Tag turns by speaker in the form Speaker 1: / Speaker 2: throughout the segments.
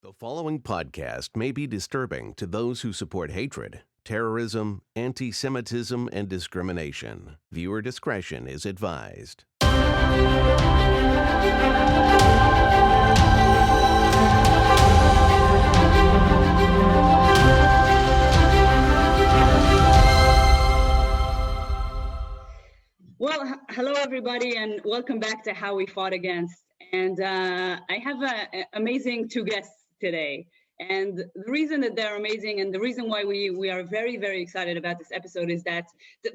Speaker 1: The following podcast may be disturbing to those who support hatred, terrorism, anti-Semitism, and discrimination. Viewer discretion is advised.
Speaker 2: Well, hello everybody, and welcome back to How We Fought Against. And I have an amazing two guests today. And the reason that they're amazing and the reason why we are very, very excited about this episode is that,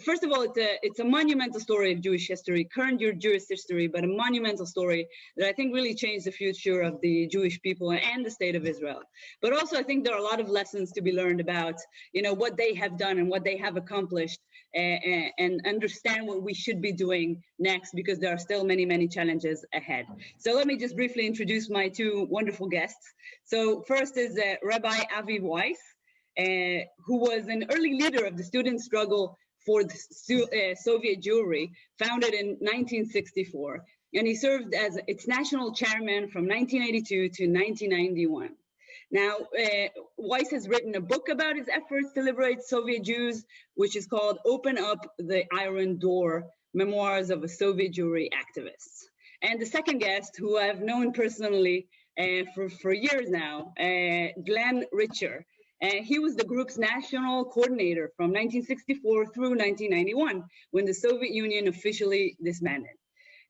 Speaker 2: first of all, it's a monumental story of Jewish history, current Jewish history, but a monumental story that I think really changed the future of the Jewish people and the state of Israel. But also, I think there are a lot of lessons to be learned about, what they have done and what they have accomplished, and understand what we should be doing next, because there are still many, many challenges ahead. So let me just briefly introduce my two wonderful guests. So first is Rabbi Avi Weiss, who was an early leader of the student struggle for the Soviet Jewry, founded in 1964. And he served as its national chairman from 1982 to 1991. Now, Weiss has written a book about his efforts to liberate Soviet Jews, which is called Open Up the Iron Door, Memoirs of a Soviet Jewry Activist. And the second guest, who I've known personally for years now, Glenn Richter. He was the group's national coordinator from 1964 through 1991, when the Soviet Union officially disbanded.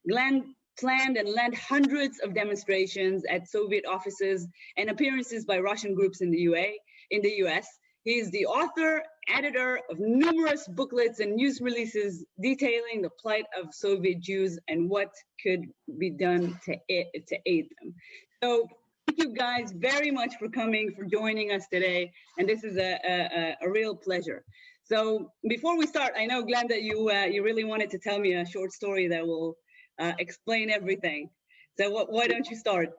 Speaker 2: Glenn planned and led hundreds of demonstrations at Soviet offices and appearances by Russian groups in the US. He is the author, editor of numerous booklets and news releases detailing the plight of Soviet Jews and what could be done to aid them. So thank you guys very much for coming, for joining us today. And this is a real pleasure. So before we start, I know, Glenn, that you really wanted to tell me a short story that will explain everything. So why don't you start?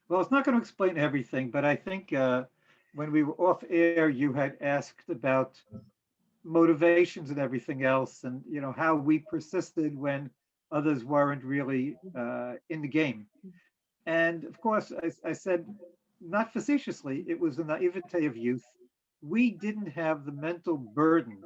Speaker 3: Well, it's not going to explain everything, but I think when we were off air, you had asked about motivations and everything else, and how we persisted when others weren't really in the game. And of course, I said, not facetiously, it was the naivete of youth. We didn't have the mental burden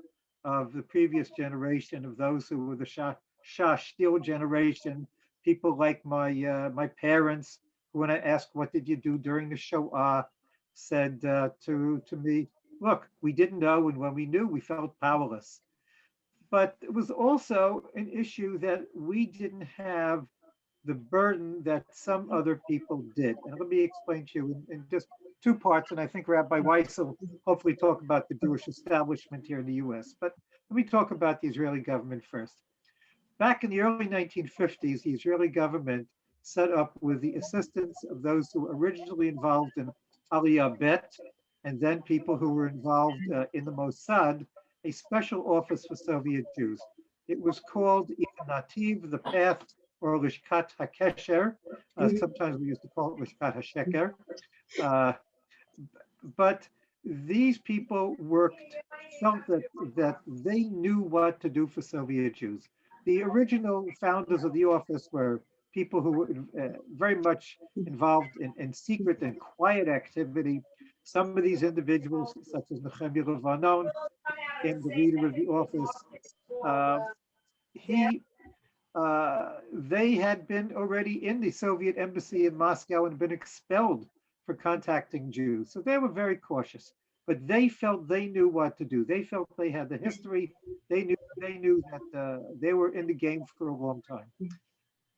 Speaker 3: of the previous generation, of those who were the Shah Steel generation, people like my parents, who, when I asked, what did you do during the Shoah, said to me, look, we didn't know, and when we knew, we felt powerless. But it was also an issue that we didn't have the burden that some other people did. And let me explain to you in just two parts, and I think Rabbi Weiss will hopefully talk about the Jewish establishment here in the US. But let me talk about the Israeli government first. Back in the early 1950s, the Israeli government set up, with the assistance of those who were originally involved in Aliyah Bet, and then people who were involved in the Mossad, a special office for Soviet Jews. It was called either Nativ, the Path, or Lishkat HaKesher. Sometimes we used to call it Lishkat HaSheker. But these people felt that they knew what to do for Soviet Jews. The original founders of the office were people who were very much involved in secret and quiet activity. Some of these individuals, such as Nechemia Levanon, became the leader of the office. They had been already in the Soviet embassy in Moscow and been expelled for contacting Jews. So they were very cautious, but they felt they knew what to do. They felt they had the history. They knew that they were in the game for a long time.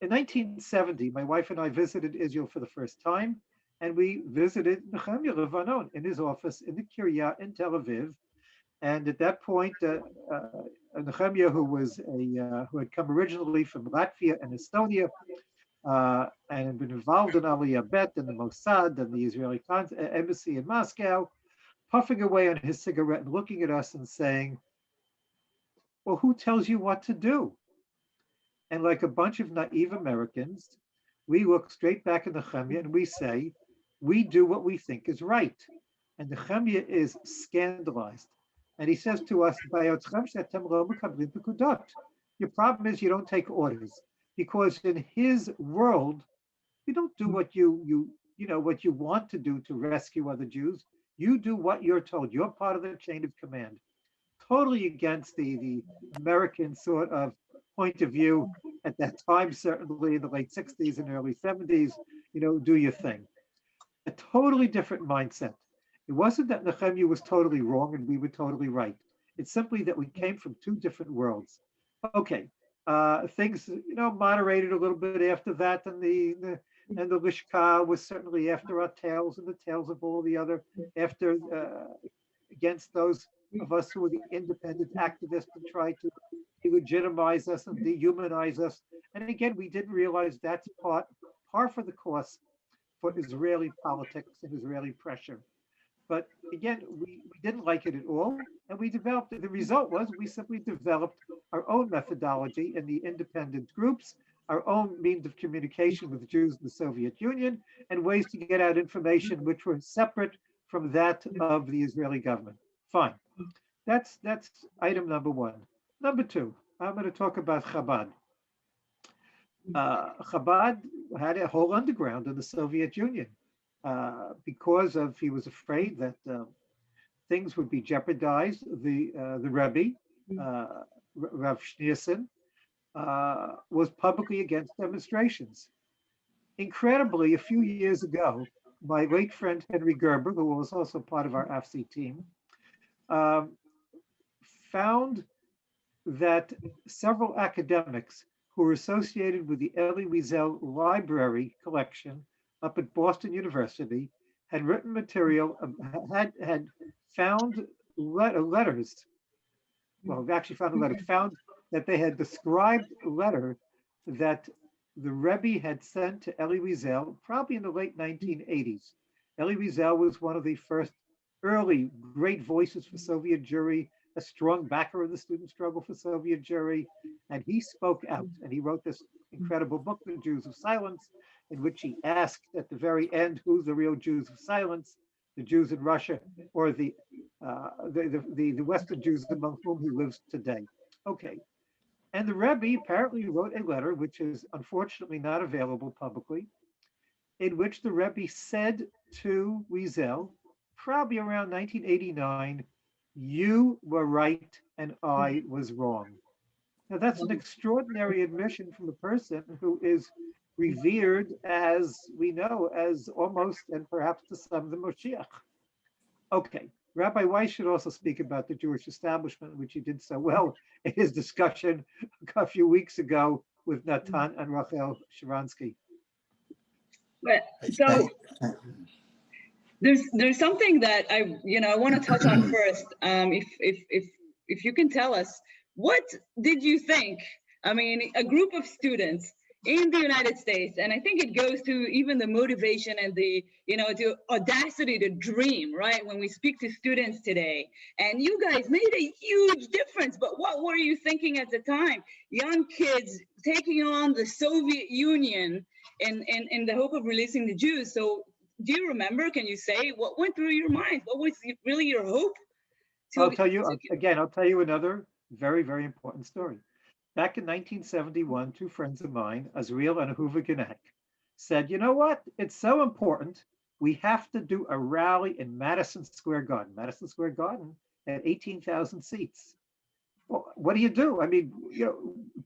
Speaker 3: In 1970, my wife and I visited Israel for the first time, and we visited Nechemia Levanon in his office in the Kiryat in Tel Aviv. And at that point, Nechemia, who had come originally from Latvia and Estonia, and had been involved in Aliyah Bet and the Mossad and the Israeli embassy in Moscow, puffing away on his cigarette and looking at us and saying, well, who tells you what to do? And like a bunch of naive Americans, we look straight back at Nechemia and we say, we do what we think is right. And Nechemia is scandalized. And he says to us, your problem is you don't take orders. Because in his world, you don't do what you what you want to do to rescue other Jews. You do what you're told. You're part of the chain of command. Totally against the American sort of point of view at that time, certainly in the late 60s and early 70s, do your thing. A totally different mindset. It wasn't that Nehemiah was totally wrong and we were totally right. It's simply that we came from two different worlds. Okay, things moderated a little bit after that, and the Lishka was certainly after our tails and the tails of all the other after against those of us who were the independent activists and tried to delegitimize us and dehumanize us. And again, we didn't realize that's par for the course for Israeli politics and Israeli pressure. But again, we didn't like it at all. And we developed, the result was we simply developed our own methodology in the independent groups, our own means of communication with Jews in the Soviet Union, and ways to get out information which were separate from that of the Israeli government. Fine. That's item number one. Number two, I'm going to talk about Chabad. Chabad had a whole underground in the Soviet Union because he was afraid that things would be jeopardized. The Rebbe, Rav Schneerson, was publicly against demonstrations. Incredibly, a few years ago, my late friend Henry Gerber, who was also part of our AFC team, found that several academics who were associated with the Elie Wiesel Library collection up at Boston University had written material, had found letters. Well, actually found a letter, found that they had described a letter that the Rebbe had sent to Elie Wiesel, probably in the late 1980s. Elie Wiesel was one of the first early great voices for Soviet Jewry, a strong backer of the student struggle for Soviet Jewry, and he spoke out, and he wrote this incredible book, The Jews of Silence, in which he asked at the very end, who's the real Jews of silence, the Jews in Russia or the Western Jews among whom he lives today. Okay. And the Rebbe apparently wrote a letter, which is unfortunately not available publicly, in which the Rebbe said to Wiesel, probably around 1989, you were right and I was wrong. Now that's an extraordinary admission from a person who is revered, as we know, as almost and perhaps to some the Moshiach. Okay, Rabbi Weiss should also speak about the Jewish establishment, which he did so well in his discussion a few weeks ago with Natan and Rachel Sharansky.
Speaker 2: But so there's something that I want to touch on first. If you can tell us, what did you think? I mean, a group of students in the United States, and I think it goes to even the motivation and the audacity to dream, right? When we speak to students today, and you guys made a huge difference, but what were you thinking at the time? Young kids taking on the Soviet Union in the hope of releasing the Jews. So do you remember, can you say, what went through your mind? What was really your hope?
Speaker 3: I'll tell you another very, very important story. Back in 1971, two friends of mine, Azriel and Ahuva Genek, said, you know what? It's so important. We have to do a rally in Madison Square Garden. Madison Square Garden had 18,000 seats. Well, what do you do? I mean,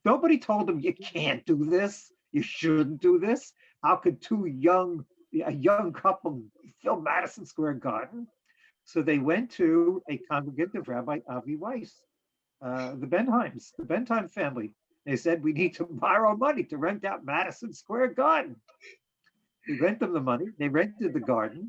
Speaker 3: nobody told them you can't do this. You shouldn't do this. How could a young couple fill Madison Square Garden? So they went to a congregant of Rabbi Avi Weiss, the Bentheim family. They said, we need to borrow money to rent out Madison Square Garden. We rent them the money, they rented the garden,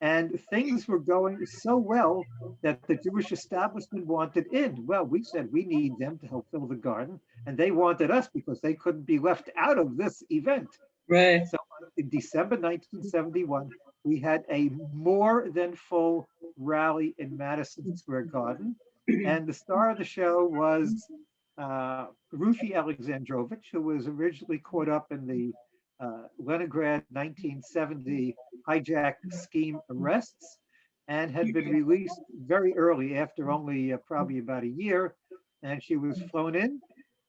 Speaker 3: and things were going so well that the Jewish establishment wanted in. Well, we said we need them to help fill the garden, and they wanted us because they couldn't be left out of this event.
Speaker 2: Right.
Speaker 3: So in December 1971, we had a more than full rally in Madison Square Garden. And the star of the show was Rufi Alexandrovich, who was originally caught up in the Leningrad 1970 hijack scheme arrests and had been released very early after only probably about a year. And she was flown in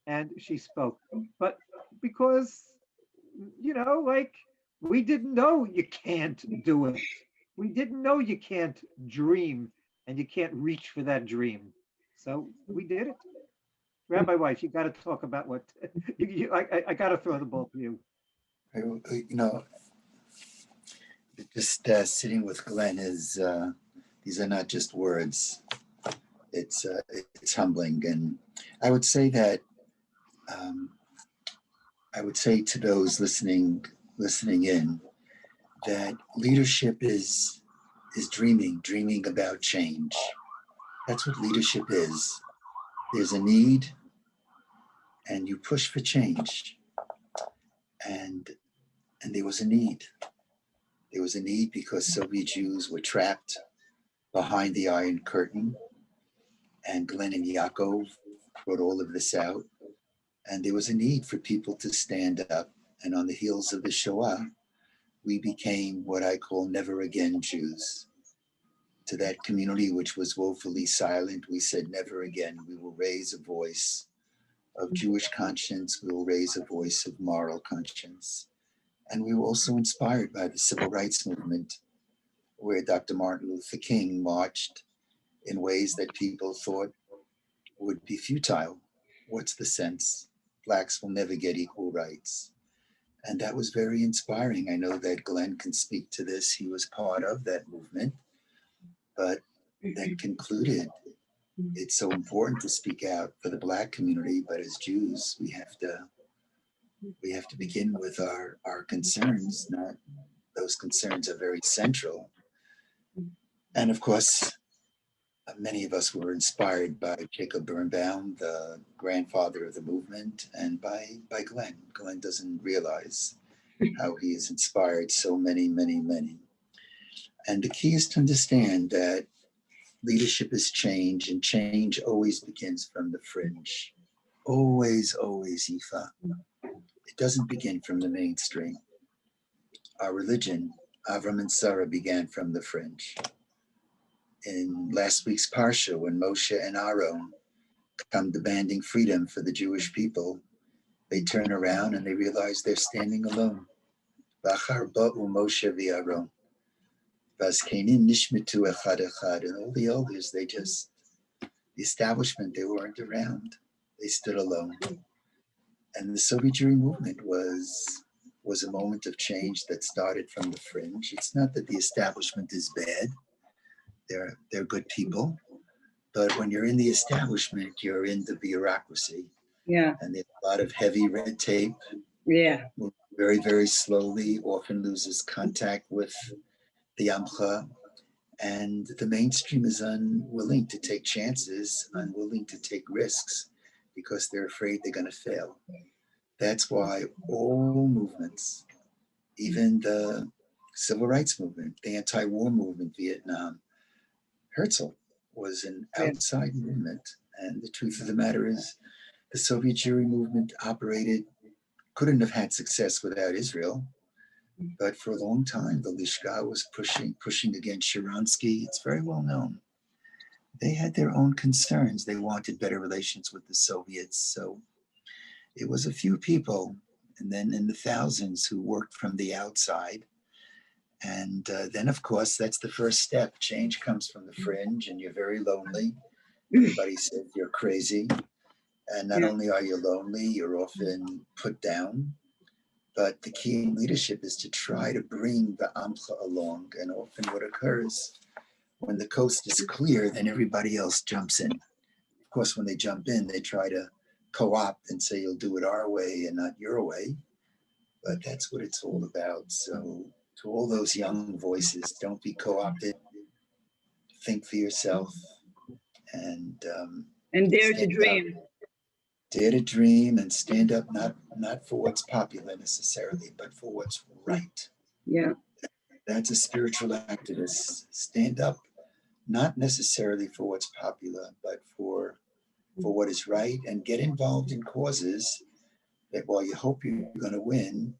Speaker 3: and she spoke. But because, We didn't know you can't do it. We didn't know you can't dream and you can't reach for that dream. So we did it. Rabbi Weiss, you got to talk about what I got to throw the ball to you.
Speaker 4: You know, just sitting with Glenn is these are not just words. It's humbling, and I would say that um, I would say to those listening in that leadership is dreaming about change. That's what leadership is. There's a need, and you push for change, and there was a need. There was a need because Soviet Jews were trapped behind the Iron Curtain, and Glenn and Yaakov brought all of this out. And there was a need for people to stand up. And on the heels of the Shoah, we became what I call never again Jews. To that community which was woefully silent, we said, never again. We will raise a voice of Jewish conscience. We will raise a voice of moral conscience. And we were also inspired by the civil rights movement, where Dr. Martin Luther King marched in ways that people thought would be futile. What's the sense? Blacks will never get equal rights. And that was very inspiring. I know that Glenn can speak to this. He was part of that movement, but that concluded. It's so important to speak out for the Black community, but as Jews, we have to begin with our concerns. Not those concerns are very central. And of course, many of us were inspired by Jacob Birnbaum, the grandfather of the movement, and by Glenn. Glenn doesn't realize how he has inspired so many, many, many. And the key is to understand that leadership is change, and change always begins from the fringe. Always, always, Ifa. It doesn't begin from the mainstream. Our religion, Avram and Sarah, began from the fringe. In last week's Parsha, when Moshe and Aaron come demanding freedom for the Jewish people, they turn around and they realize they're standing alone. V'achar ba'u Moshe v'Aaron. V'azkenim nishmetu echad echad. And all the elders, the establishment, they weren't around. They stood alone. And the Soviet Jewry movement was a moment of change that started from the fringe. It's not that the establishment is bad. They're good people. But when you're in the establishment, you're in the bureaucracy.
Speaker 2: Yeah.
Speaker 4: And there's a lot of heavy red tape.
Speaker 2: Yeah.
Speaker 4: Very, very slowly, often loses contact with the Amcha. And the mainstream is unwilling to take chances, unwilling to take risks, because they're afraid they're going to fail. That's why all movements, even the civil rights movement, the anti-war movement, Vietnam, Herzl was an outside movement. And the truth of the matter is, the Soviet Jewry movement couldn't have had success without Israel. But for a long time, the Lishka was pushing against Sharansky. It's very well known. They had their own concerns. They wanted better relations with the Soviets. So it was a few people, and then in the thousands, who worked from the outside. And then, of course, that's the first step. Change comes from the fringe, and you're very lonely. Everybody says you're crazy. And not only are you lonely, you're often put down. But the key in leadership is to try to bring the Amcha along. And often what occurs, when the coast is clear, then everybody else jumps in. Of course, when they jump in, they try to co-opt and say, you'll do it our way and not your way. But that's what it's all about. So to all those young voices, don't be co-opted. Think for yourself and
Speaker 2: dare to dream.
Speaker 4: Dare to dream and stand up, not for what's popular necessarily, but for what's right.
Speaker 2: Yeah.
Speaker 4: That's a spiritual activist. Stand up, not necessarily for what's popular, but for what is right, and get involved in causes that while you hope you're going to win,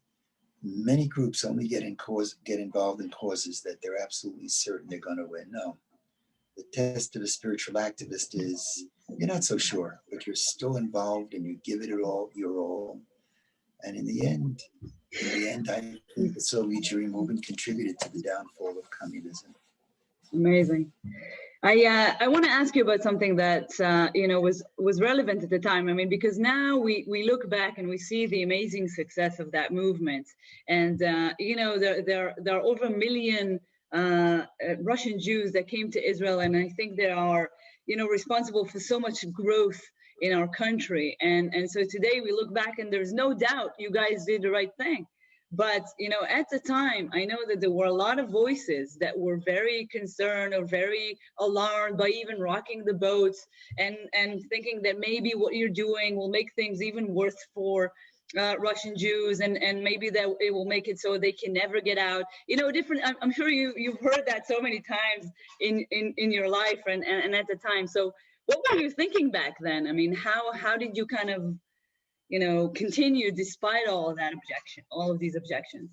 Speaker 4: many groups only get involved in causes that they're absolutely certain they're going to win. No. The test of a spiritual activist is you're not so sure, but you're still involved and you give it all, your all. And in the end, in the end, I think the Soviet Jewry movement contributed to the downfall of communism.
Speaker 2: Amazing. I want to ask you about something that was relevant at the time. I mean, because now we look back and we see the amazing success of that movement, and there are over 1 million Russian Jews that came to Israel, and I think they are responsible for so much growth in our country. And so today we look back and there's no doubt you guys did the right thing. But, at the time, I know that there were a lot of voices that were very concerned or very alarmed by even rocking the boats and thinking that maybe what you're doing will make things even worse for Russian Jews, and maybe that it will make it so they can never get out. I'm sure you've heard that so many times in your life and at the time. So what were you thinking back then? I mean, how did you kind of continue despite all of these objections?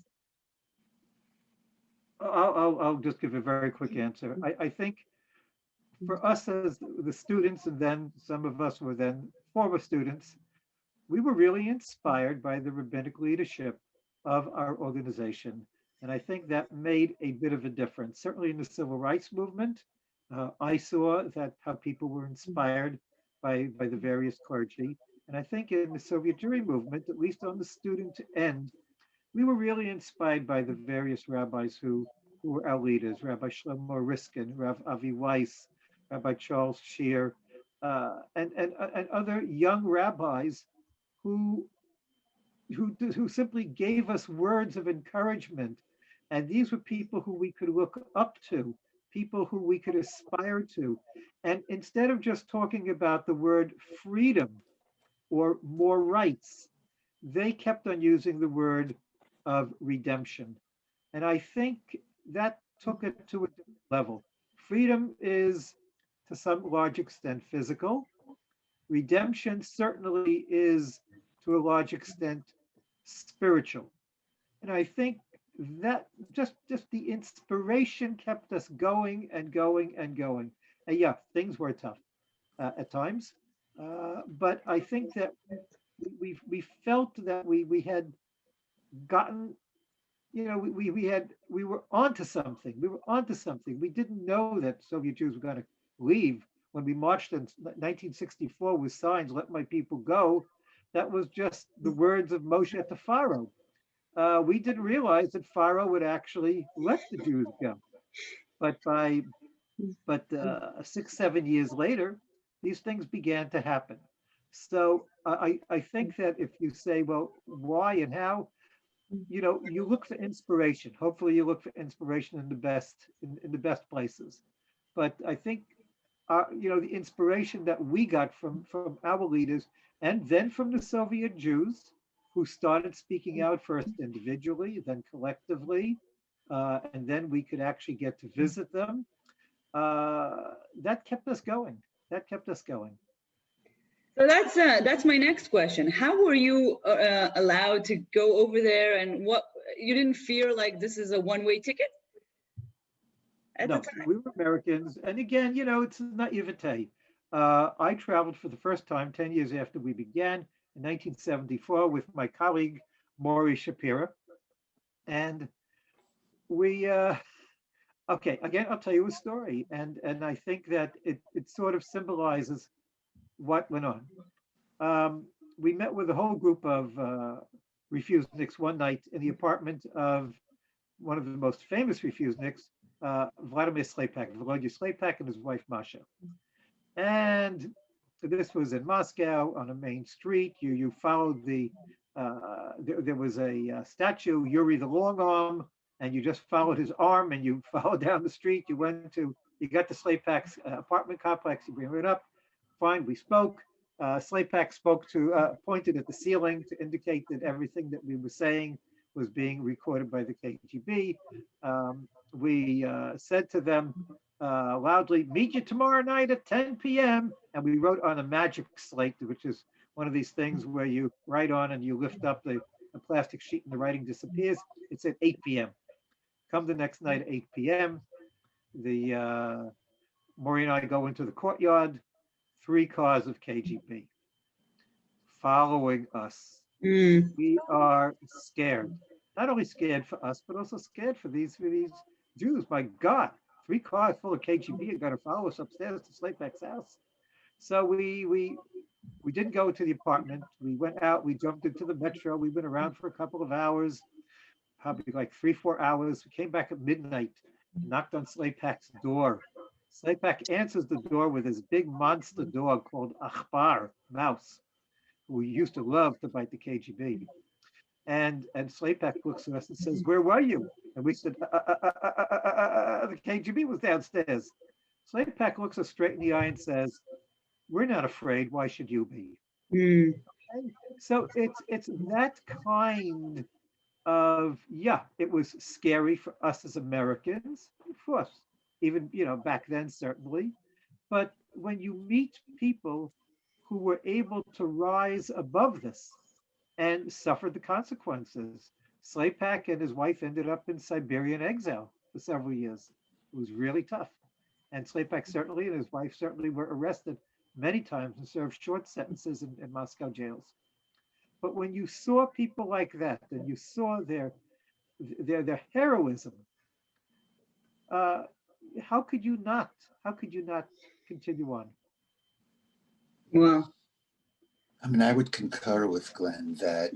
Speaker 3: I'll just give a very quick answer. I think for us as the students, and then some of us were then former students, we were really inspired by the rabbinic leadership of our organization. And I think that made a bit of a difference. Certainly in the civil rights movement, I saw that how people were inspired by the various clergy. And I think in the Soviet Jewry movement, at least on the student end, we were really inspired by the various rabbis who were our leaders, Rabbi Shlomo Riskin, Rabbi Avi Weiss, Rabbi Charles Shear, and other young rabbis who simply gave us words of encouragement. And these were people who we could look up to, people who we could aspire to. And instead of just talking about the word freedom or more rights, they kept on using the word of redemption. And I think that took it to a different level. Freedom is, to some large extent, physical. Redemption certainly is, to a large extent, spiritual. And I think that just the inspiration kept us going and going and going. And yeah, things were tough at times, but I think that we felt that we had gotten, we were onto something. We were onto something. We didn't know that Soviet Jews were going to leave. When we marched in 1964 with signs, "Let my people go," that was just the words of Moshe to Pharaoh. We didn't realize that Pharaoh would actually let the Jews go. But 6-7 years later, these things began to happen. So I think that if you say, well, why and how, you look for inspiration. Hopefully, you look for inspiration in the best places. But I think, the inspiration that we got from our leaders, and then from the Soviet Jews, who started speaking out first individually, then collectively, and then we could actually get to visit them. That kept us going. That kept us going.
Speaker 2: So that's my next question. How were you allowed to go over there, and what you didn't fear like this is a one-way ticket?
Speaker 3: No, we were Americans, and again, it's naivete. I traveled for the first time 10 years after we began in 1974 with my colleague Maury Shapira, and we. Okay, again, I'll tell you a story, and I think that it sort of symbolizes what went on. We met with a whole group of refuseniks one night in the apartment of one of the most famous refuseniks, Vladimir Slepak, Volodya Slepak, and his wife Masha. And this was in Moscow on a main street. You followed there was a statue, Yuri the Long Arm, and you just followed his arm and you followed down the street. You got to Slepak's apartment complex, you bring it up. Fine, we spoke. Slepak pointed at the ceiling to indicate that everything that we were saying was being recorded by the KGB. We said to them loudly, "Meet you tomorrow night at 10 p.m." And we wrote on a magic slate, which is one of these things where you write on and you lift up the plastic sheet and the writing disappears. It said 8 p.m. Come the next night at 8 p.m. Maury and I go into the courtyard, 3 cars of KGB following us
Speaker 2: Mm.
Speaker 3: We are scared. Not only scared for us, but also scared for these Jews. My God, 3 cars full of KGB are going to follow us upstairs to Slayback's house. So we didn't go to the apartment. We went out. We jumped into the metro. We went around for a couple of hours, probably like 3 4 hours. We came back at midnight, knocked on Slaypack's door. Slaypack answers the door with his big monster dog called Akhbar, Mouse, who used to love to bite the KGB. And Slaypack looks at us and says, "Where were you?" And we said, "The KGB was downstairs." Slaypack looks us straight in the eye and says, "We're not afraid. Why should you be?"
Speaker 2: Mm.
Speaker 3: And so it's that kind of, yeah, it was scary for us as Americans, of course, even back then certainly. But when you meet people who were able to rise above this and suffered the consequences. Slaypak and his wife ended up in Siberian exile for several years. It was really tough. And Slaypak certainly and his wife certainly were arrested many times and served short sentences in Moscow jails. But when you saw people like that and you saw their heroism, uh, how could you not? How could you not continue on?
Speaker 2: Wow.
Speaker 4: I mean, I would concur with Glenn that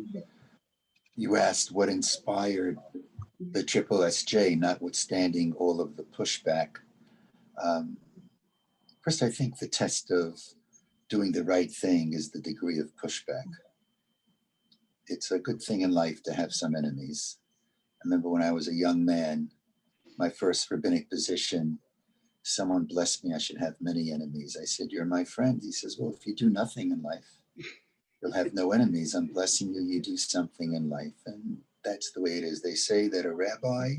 Speaker 4: you asked what inspired the Triple SJ, notwithstanding all of the pushback. Um, First, I think the test of doing the right thing is the degree of pushback. It's a good thing in life to have some enemies. I remember when I was a young man, my first rabbinic position, someone blessed me I should have many enemies. I said, "You're my friend." He says, "Well, if you do nothing in life, you'll have no enemies. I'm blessing you, you do something in life." And that's the way it is. They say that a rabbi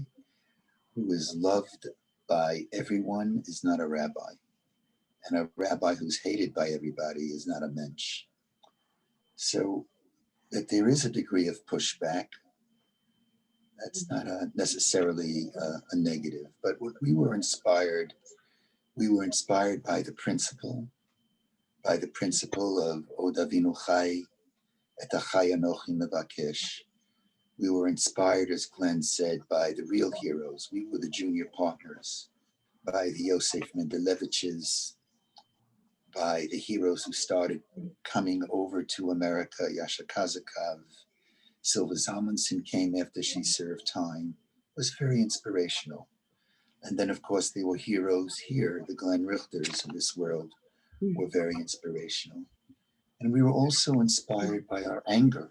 Speaker 4: who is loved by everyone is not a rabbi. And a rabbi who's hated by everybody is not a mensch. So that there is a degree of pushback, that's not necessarily a negative. But what we were inspired by the principle, of Od Avinu Chai et Achai Anochi Mevakesh. We were inspired, as Glenn said, by the real heroes. We were the junior partners, by the Yosef Mendeleviches, by the heroes who started coming over to America. Yasha Kazakov, Silva Zalmanson came after she served time. It was very inspirational. And then, of course, there were heroes here. The Glenn Richters of this world were very inspirational. And we were also inspired by our anger.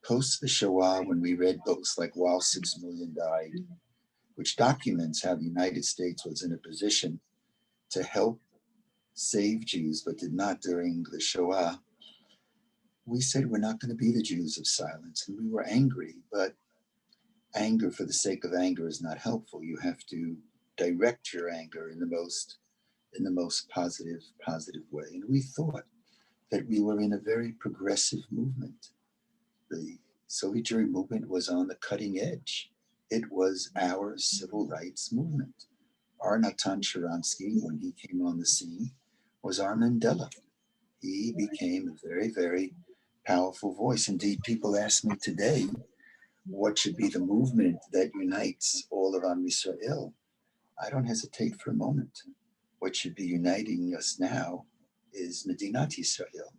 Speaker 4: Post the Shoah, when we read books like While 6 Million Died, which documents how the United States was in a position to help save Jews, but did not during the Shoah, we said we're not going to be the Jews of silence. And we were angry, but anger for the sake of anger is not helpful. You have to direct your anger in the most positive way. And we thought that we were in a very progressive movement. The Soviet Jewry movement was on the cutting edge. It was our civil rights movement. Our Natan Sharansky, when he came on the scene, was our Mandela. He became a very, very powerful voice. Indeed, people ask me today, what should be the movement that unites all of Am Yisrael? I don't hesitate for a moment. What should be uniting us now is Medinat Yisrael.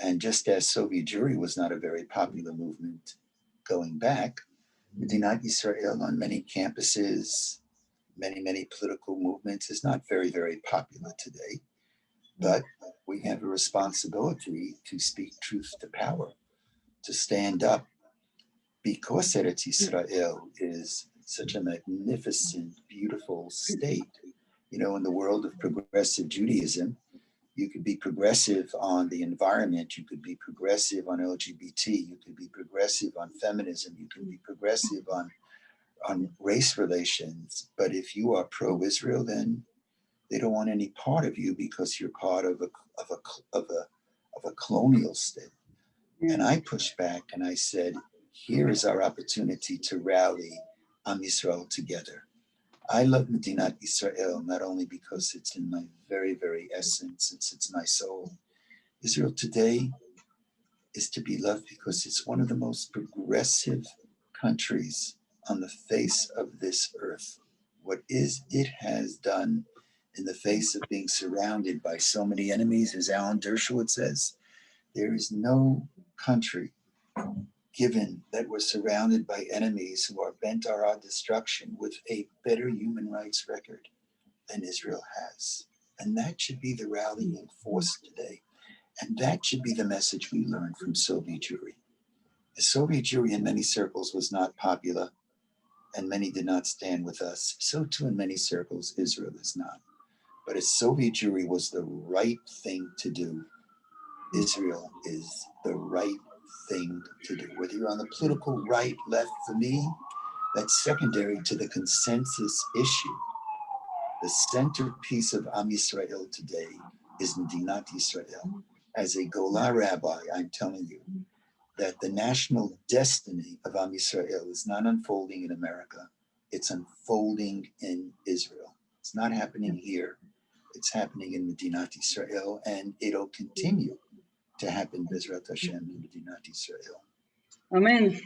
Speaker 4: And just as Soviet Jewry was not a very popular movement going back, Medinat Yisrael on many campuses, many political movements is not very, very popular today. But we have a responsibility to speak truth to power, to stand up, because Eretz Yisrael is such a magnificent, beautiful state. You know, in the world of progressive Judaism, you could be progressive on the environment, you could be progressive on LGBT, you could be progressive on feminism, you could be progressive on race relations. But if you are pro-Israel, then they don't want any part of you because you're part of a colonial state. And I pushed back and I said, here is our opportunity to rally Am Yisrael together. I love Medinat Israel not only because it's in my very, very essence, it's my soul. Israel today is to be loved because it's one of the most progressive countries on the face of this earth. What is it has done in the face of being surrounded by so many enemies, as Alan Dershowitz says, there is no country given that we're surrounded by enemies who are bent on our destruction with a better human rights record than Israel has. And that should be the rallying force today. And that should be the message we learned from Soviet Jewry. The Soviet Jewry in many circles was not popular, and many did not stand with us. So too in many circles, Israel is not. But as Soviet Jewry was the right thing to do, Israel is the right thing to do. Whether you're on the political right, left, for me, that's secondary to the consensus issue. The centerpiece of Am Yisrael today is Medinat Yisrael. As a Gola rabbi, I'm telling you that the national destiny of Am Yisrael is not unfolding in America. It's unfolding in Israel. It's not happening here. It's happening in Medinat Yisrael, and it'll continue to happen, Bezrat Hashem, in Medinat Yisrael.
Speaker 2: Amen.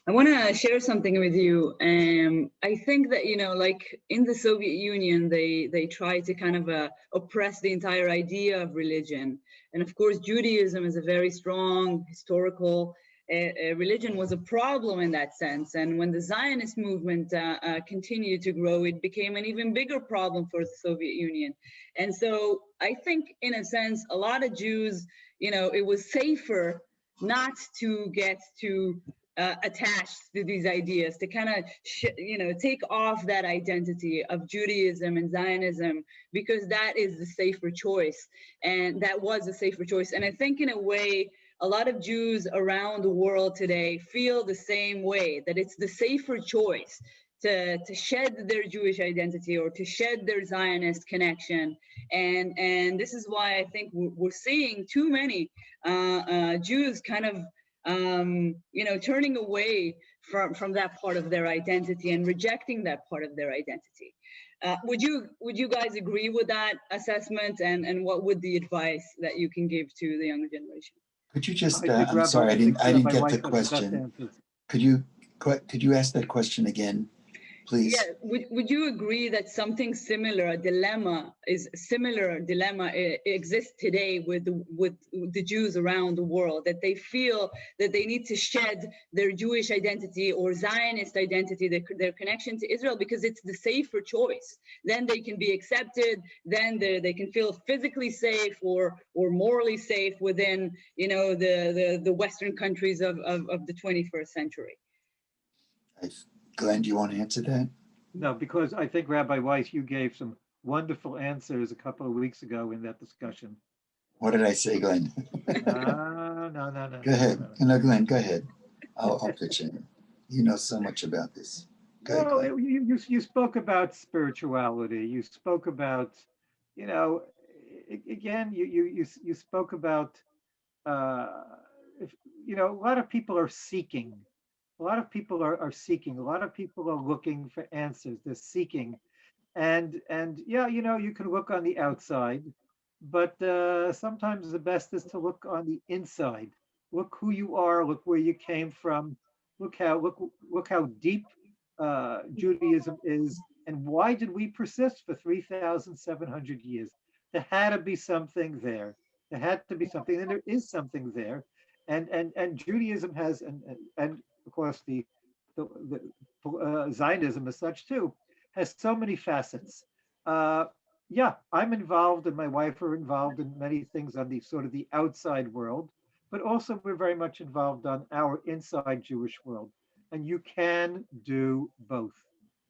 Speaker 2: I want to share something with you. I think that, like in the Soviet Union, they tried to kind of oppress the entire idea of religion. And of course, Judaism is a very strong historical religion, was a problem in that sense. And when the Zionist movement continued to grow, it became an even bigger problem for the Soviet Union. And so I think, in a sense, a lot of Jews, it was safer not to get too attached to these ideas, to kind of, take off that identity of Judaism and Zionism, because that is the safer choice. And that was a safer choice. And I think in a way, a lot of Jews around the world today feel the same way, that it's the safer choice to shed their Jewish identity or to shed their Zionist connection. And this is why I think we're seeing too many Jews kind of, turning away from that part of their identity and rejecting that part of their identity. Would you guys agree with that assessment? And what would the advice that you can give to the younger generation?
Speaker 4: Could you just,
Speaker 3: I think
Speaker 4: I'm sorry, I didn't get
Speaker 3: Weiss
Speaker 4: the
Speaker 3: has the best
Speaker 4: question.
Speaker 3: answers.
Speaker 4: Could you ask that question again, please?
Speaker 2: Yeah, would you agree that something similar, a similar dilemma exists today with the Jews around the world, that they feel that they need to shed their Jewish identity or Zionist identity, their connection to Israel, because it's the safer choice. Then they can be accepted, then they can feel physically safe or morally safe within, the Western countries of the 21st century.
Speaker 4: Glenn, do you want to answer that?
Speaker 3: No, because I think Rabbi Weiss, you gave some wonderful answers a couple of weeks ago in that discussion.
Speaker 4: What did I say, Glenn?
Speaker 3: No.
Speaker 4: Go ahead. No, Glenn, go ahead. I'll pitch in. You know so much about this. Go ahead,
Speaker 3: Well,
Speaker 4: Glenn.
Speaker 3: you spoke about spirituality. You spoke about, again, you spoke about, if, a lot of people are seeking. A lot of people are seeking. A lot of people are looking for answers. They're seeking, and yeah, you can look on the outside, but sometimes the best is to look on the inside. Look who you are. Look where you came from. Look how deep Judaism is, and why did we persist for 3,700 years? There had to be something there. There had to be something, and there is something there, and Judaism has, and of course the Zionism as such too, has so many facets. Yeah, I'm involved, and my wife are involved in many things on the sort of the outside world, but also we're very much involved on our inside Jewish world. And you can do both.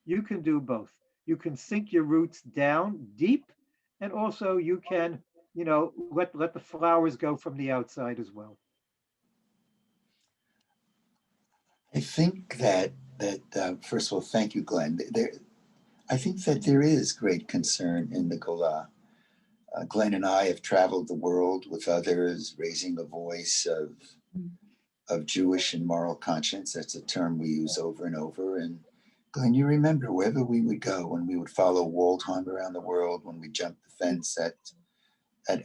Speaker 3: You can do both. You can sink your roots down deep, and also you can, let the flowers go from the outside as well.
Speaker 4: I think that first of all, thank you, Glenn. I think that there is great concern in the Gola. Glenn and I have traveled the world with others, raising a voice of Jewish and moral conscience. That's a term we use over and over. And Glenn, you remember wherever we would go, when we would follow Waldheim around the world, when we jumped the fence at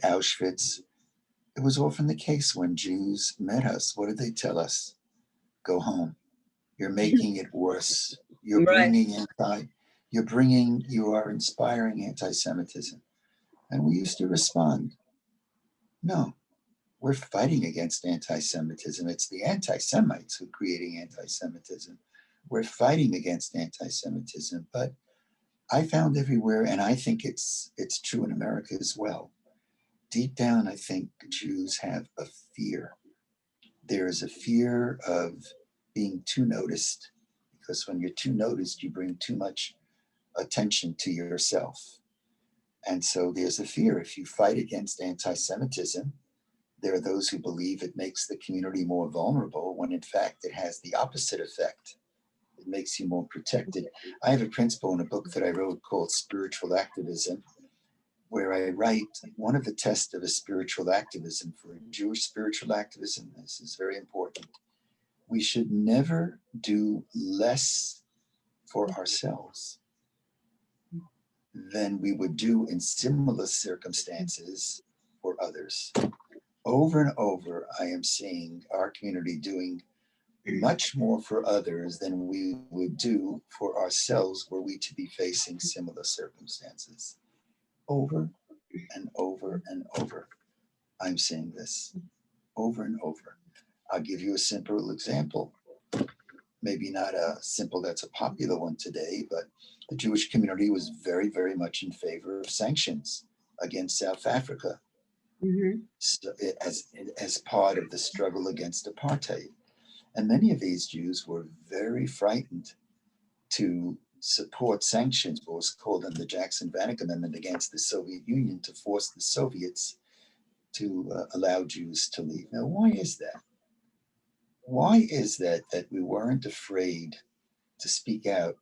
Speaker 4: Auschwitz, It was often the case when Jews met us. What did they tell us? Go home. You're making it worse. You are inspiring anti-Semitism. And we used to respond, no, we're fighting against anti-Semitism. It's the anti-Semites who are creating anti-Semitism. We're fighting against anti-Semitism. But I found everywhere, and I think it's true in America as well. Deep down, I think Jews have a fear. There is a fear of being too noticed, because when you're too noticed, you bring too much attention to yourself. And so there's a fear. If you fight against anti-Semitism, there are those who believe it makes the community more vulnerable, when in fact it has the opposite effect. It makes you more protected. I have a principle in a book that I wrote called Spiritual Activism, where I write one of the tests of a spiritual activism, for a Jewish spiritual activism, this is very important. We should never do less for ourselves than we would do in similar circumstances for others. Over and over, I am seeing our community doing much more for others than we would do for ourselves were we to be facing similar circumstances. Over and over and over, I'm seeing this over and over. I'll give you a simple example. Maybe not a simple that's a popular one today, but the Jewish community was very, very much in favor of sanctions against South Africa. So as part of the struggle against apartheid. And many of these Jews were very frightened to support sanctions, what was called in the Jackson-Vanik Amendment against the Soviet Union, to force the Soviets to allow Jews to leave. Now, why is that? Why is that we weren't afraid to speak out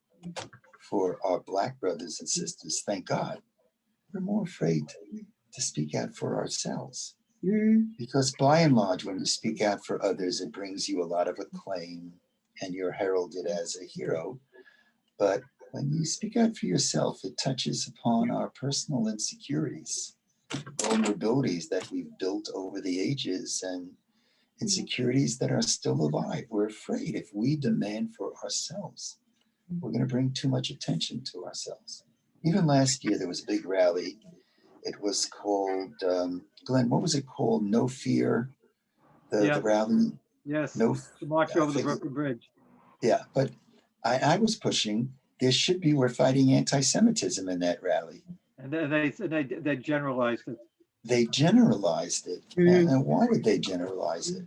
Speaker 4: for our Black brothers and sisters? Thank God. We're more afraid to speak out for ourselves. Because by and large, when you speak out for others, it brings you a lot of acclaim and you're heralded as a hero. But when you speak out for yourself, it touches upon our personal insecurities, vulnerabilities that we've built over the ages, and insecurities that are still alive. We're afraid if we demand for ourselves, we're going to bring too much attention to ourselves. Even last year, there was a big rally. It was called, Glenn, what was it called? No Fear, the rally?
Speaker 3: Yes,
Speaker 4: no,
Speaker 3: the March over the Brooklyn Bridge.
Speaker 4: Yeah, but I was pushing, we're fighting anti-Semitism in that rally. And
Speaker 3: they generalized it.
Speaker 4: They generalized it. And why did they generalize it?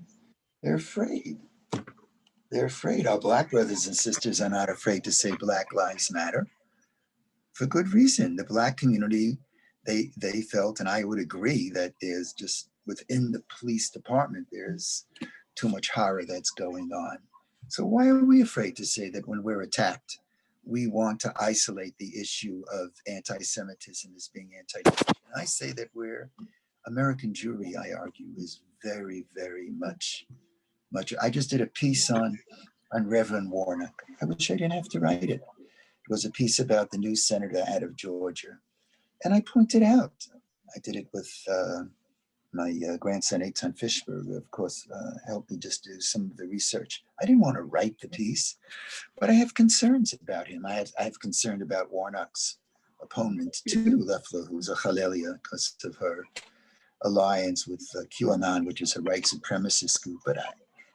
Speaker 4: They're afraid. They're afraid. Our Black brothers and sisters are not afraid to say Black Lives Matter, for good reason. The Black community, they felt, and I would agree, that there's just within the police department, there's too much horror that's going on. So why are we afraid to say that when we're attacked, we want to isolate the issue of anti-Semitism as being anti-Jewish? And I say that American Jewry, I argue, is very, very much. I just did a piece on Reverend Warnock. I wish I didn't have to write it. It was a piece about the new senator out of Georgia. And I pointed out, I did it with my grandson, Eitan Fishberg, of course, helped me just do some of the research. I didn't want to write the piece, but I have concerns about him. I have concern about Warnock's opponent too, Leffler, who's a Halelia because of her alliance with QAnon, which is a white supremacist group. But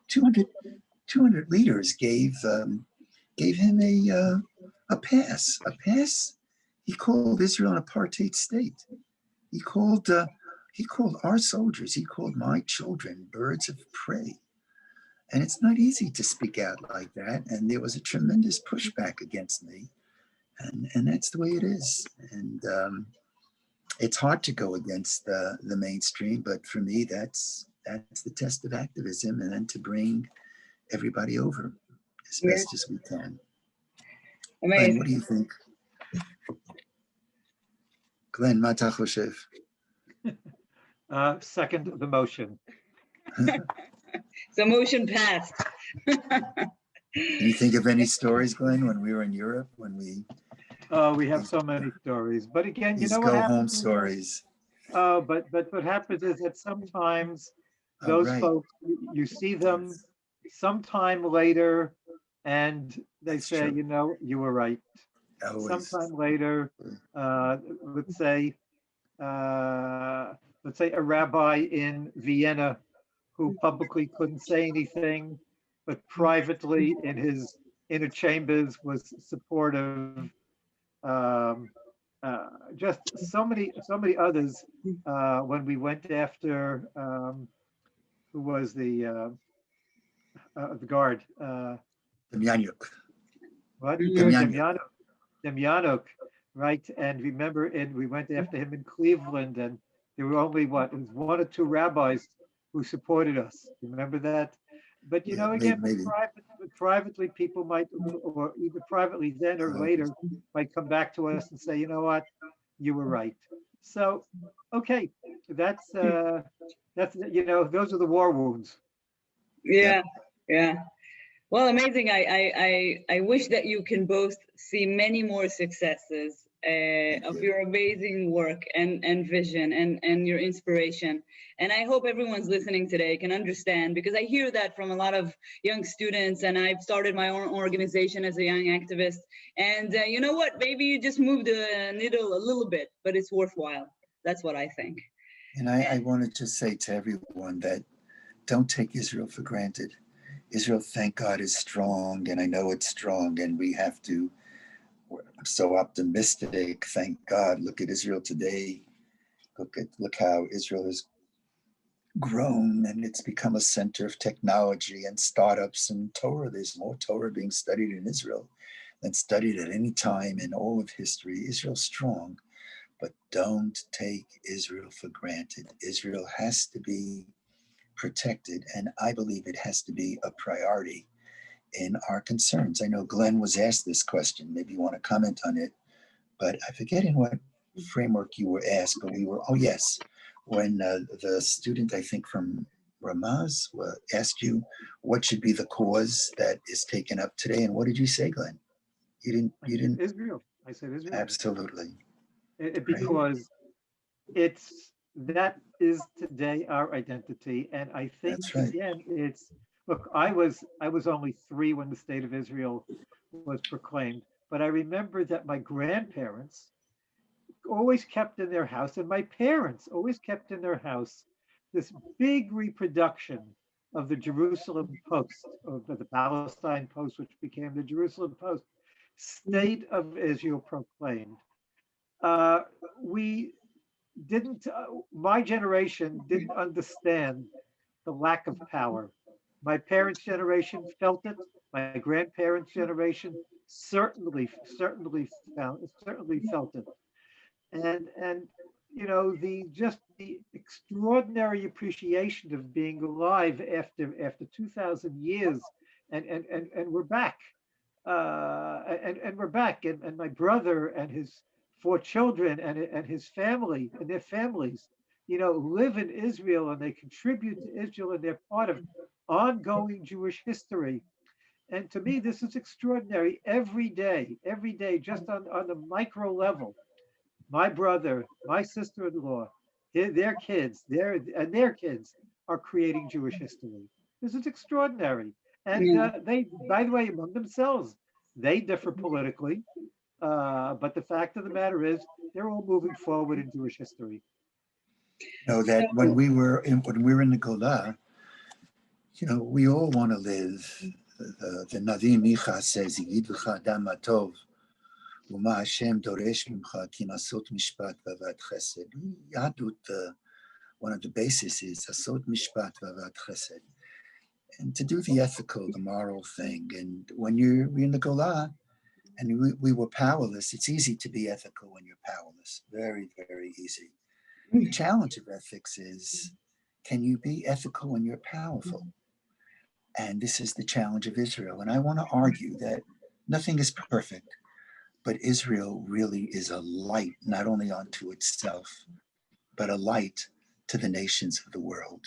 Speaker 4: 200 leaders gave him a pass. He called Israel an apartheid state. He called our soldiers, he called my children birds of prey. And it's not easy to speak out like that. And there was a tremendous pushback against me. And that's the way it is. And it's hard to go against the mainstream, but for me, that's the test of activism, and then to bring everybody over as best as we can.
Speaker 2: Amazing.
Speaker 4: Glenn, what do you think? Glenn, מה אתה חושב?
Speaker 3: Second the motion.
Speaker 2: So motion passed.
Speaker 4: Can you think of any stories, Glenn, when we were in Europe, when we
Speaker 3: We have so many stories, but again, you know what
Speaker 4: go
Speaker 3: happens?
Speaker 4: home stories?
Speaker 3: But what happens is that sometimes
Speaker 4: Oh,
Speaker 3: those
Speaker 4: right.
Speaker 3: folks, you see them sometime later and they
Speaker 4: That's
Speaker 3: say,
Speaker 4: true.
Speaker 3: you know, you were right.
Speaker 4: Always.
Speaker 3: Sometime later, uh, let's say, uh, let's say a rabbi in Vienna who publicly couldn't say anything, but privately in his inner chambers was supportive. Um, just so many others. When we went after who was the guard?
Speaker 4: Demjanjuk.
Speaker 3: What
Speaker 4: Demjanjuk.
Speaker 3: Demjanjuk, right? And remember, and we went after him in Cleveland, and there were only what it was one or two rabbis who supported us. Remember that? But you
Speaker 4: Yeah,
Speaker 3: know,
Speaker 4: maybe,
Speaker 3: again,
Speaker 4: maybe.
Speaker 3: but privately, people might, or either privately then or later, might come back to us and say, you know what, you were right. So, okay, that's you know, those are the war wounds.
Speaker 4: Yep.
Speaker 2: Yeah, yeah. Well, amazing. I wish that you can both see many more successes
Speaker 4: Thank
Speaker 2: of
Speaker 4: you.
Speaker 2: your amazing work and vision and your inspiration. And I hope everyone's listening today can understand, because I hear that from a lot of young students, and I've started my own organization as a young activist. And you know what? Maybe you just moved the needle a little bit, but it's worthwhile. That's what I think.
Speaker 4: And I wanted to say to everyone that don't take Israel for granted. Israel, thank God, is strong, and I know it's strong, and we have to. I'm so optimistic. Thank God. Look at Israel today. Look how Israel has grown, and it's become a center of technology and startups and Torah. There's more Torah being studied in Israel than studied at any time in all of history. Israel's strong, but don't take Israel for granted. Israel has to be protected, and I believe it has to be a priority in our concerns. I know Glenn was asked this question. Maybe you want to comment on it, but I forget in what framework you were asked, but we were, oh, yes, when the student, I think from Ramaz, asked you what should be the cause that is taken up today. And what did you say, Glenn? You didn't,
Speaker 3: Israel. I said Israel.
Speaker 4: absolutely. Right.
Speaker 3: Because it's that is today our identity, and I think
Speaker 4: That's right.
Speaker 3: again, it's look. I was only 3 when the state of Israel was proclaimed, but I remember that my grandparents always kept in their house, and my parents always kept in their house this big reproduction of the Jerusalem Post, of the Palestine Post, which became the Jerusalem Post. State of Israel proclaimed. Uh, we didn't, my generation didn't understand the lack of power. My parents' generation felt it. My grandparents' generation certainly felt it. And you know, the just the extraordinary appreciation of being alive after 2,000 years, and we're back, and we're back, and my brother and his 4 children and his family and their families, you know, live in Israel, and they contribute to Israel, and they're part of ongoing Jewish history. And to me, this is extraordinary. Every day, just on the micro level, my brother, my sister-in-law, their kids, their kids are creating Jewish history. This is extraordinary. And
Speaker 2: Yeah.
Speaker 3: they, by the way, among themselves, they differ politically, but the fact of the matter is, they're all moving forward in Jewish history.
Speaker 4: Know that
Speaker 2: So,
Speaker 4: when we were in the Gola, we all want to live. The Navi Micha says, "Yigid v'cha adam matov, u'ma Hashem doresh mimcha ki asot mishpat v'avat chesed." Yadut, one of the bases is asot mishpat v'avat chesed, and to do the ethical, the moral thing. And when you're in the Gola, and we were powerless, it's easy to be ethical when you're powerless. Very, very easy. The challenge of ethics is, can you be ethical when you're powerful? And this is the challenge of Israel. And I want to argue that nothing is perfect, but Israel really is a light, not only unto itself, but a light to the nations of the world.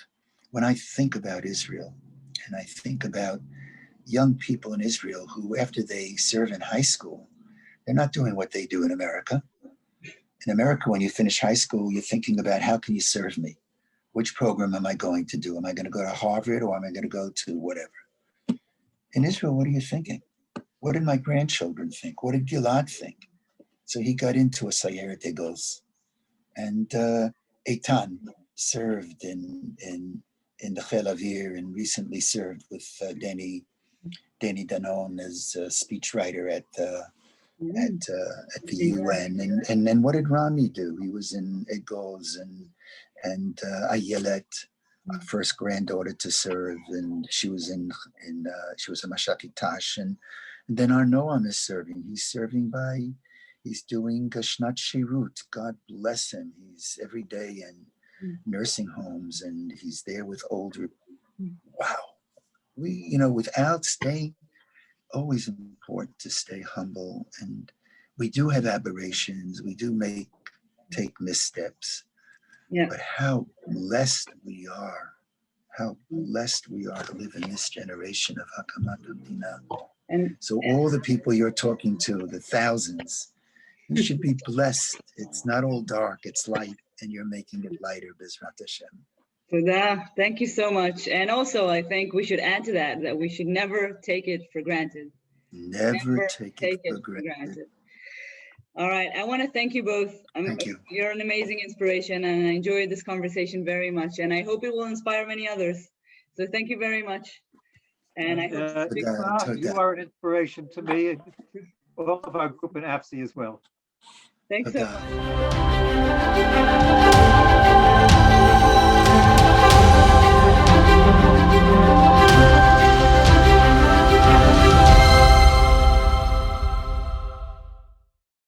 Speaker 4: When I think about Israel, and I think about young people in Israel who, after they serve in high school, they're not doing what they do in America. In America, when you finish high school, you're thinking about how can you serve me? Which program am I going to do? Am I going to go to Harvard or am I going to go to whatever? In Israel, what are you thinking? What did my grandchildren think? What did Gilad think? So he got into a Sayeret Egos. And Eitan served in the Chel Avir and recently served with Danny Danon as a speechwriter at the UN. And then what did Rami do? He was in Egos and Ayelet, our first granddaughter to serve, and she was she was a Mashaki Tash, and then our Noam is serving. He's doing Gashnat Shirut. God bless him. He's every day in nursing homes, and he's there with older. Wow, without staying, always important to stay humble, and we do have aberrations. We do take missteps.
Speaker 2: Yeah.
Speaker 4: But how blessed we are to live in this generation of Hakamat Hamdina.
Speaker 2: And
Speaker 4: So all the people you're talking to, the thousands, you should be blessed. It's not all dark, it's light, and you're making it lighter, Bezrat Hashem.
Speaker 2: Thank you so much. And also, I think we should add to that we should never take it for granted.
Speaker 4: Never take it for granted.
Speaker 2: All right. I want to thank you both.
Speaker 4: Thank you.
Speaker 2: You're an amazing inspiration, and I enjoyed this conversation very much. And I hope it will inspire many others. So thank you very much. And I hope
Speaker 3: you are an inspiration to me and all of our group in AFSI as well.
Speaker 2: Thanks so much.